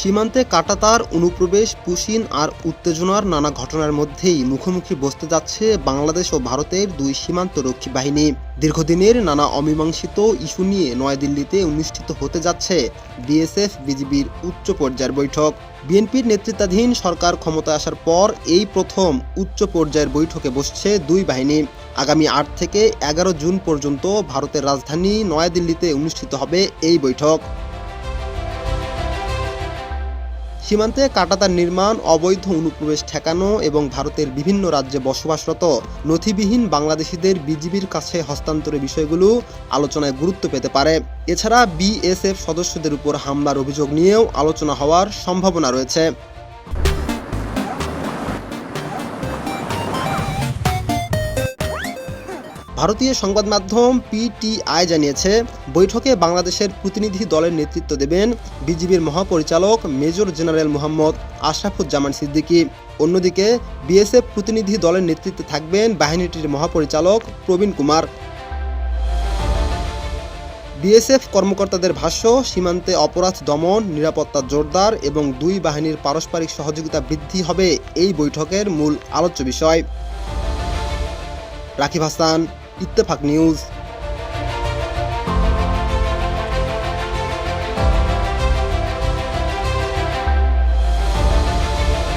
সীমান্তে কাঁটাতার, অনুপ্রবেশ, পুশিন আর উত্তেজনার নানা ঘটনার মধ্যেই মুখোমুখি বসতে যাচ্ছে বাংলাদেশ ও ভারতের দুই সীমান্তরক্ষী বাহিনী। দীর্ঘদিনের নানা অমীমাংসিত ইস্যু নিয়ে নয়াদিল্লিতে অনুষ্ঠিত হতে যাচ্ছে বিএসএফ বিজিবির উচ্চ পর্যায়ের বৈঠক। বিএনপির নেতৃত্বাধীন সরকার ক্ষমতায় আসার পর এই প্রথম উচ্চ পর্যায়ের বৈঠকে বসছে দুই বাহিনী। আগামী ৮ থেকে ১১ জুন পর্যন্ত ভারতের রাজধানী নয়াদিল্লিতে অনুষ্ঠিত হবে এই বৈঠক। সীমান্তে কাঁটাতার নির্মাণ, অবৈধ অনুপ্রবেশ ঠেকানো এবং ভারতের বিভিন্ন রাজ্যে বসবাসরত নথিবিহীন বাংলাদেশিদের বিজিবির কাছে হস্তান্তরের বিষয়গুলো আলোচনায় গুরুত্ব পেতে পারে। এছাড়া বিএসএফ সদস্যদের উপর হামলার অভিযোগ নিয়েও আলোচনা হওয়ার সম্ভাবনা রয়েছে। ভারতীয় সংবাদ মাধ্যম পিটিআই জানিয়েছে, বৈঠকে বাংলাদেশের প্রতিনিধি দলের নেতৃত্ব দেবেন বিজিবির মহাপরিচালক মেজর জেনারেল মোহাম্মদ আশরাফুজ্জামান সিদ্দিকী। অন্যদিকে বিএসএফ প্রতিনিধি দলের নেতৃত্বে থাকবেন বাহিনীটির মহাপরিচালক প্রবীণ কুমার। বিএসএফ কর্মকর্তাদের ভাষ্য, সীমান্তে অপরাধ দমন, নিরাপত্তা জোরদার এবং দুই বাহিনীর পারস্পরিক সহযোগিতা বৃদ্ধি হবে এই বৈঠকের মূল আলোচ্য বিষয়। রাকিব হাসান, ইত্তেফাক নিউজ।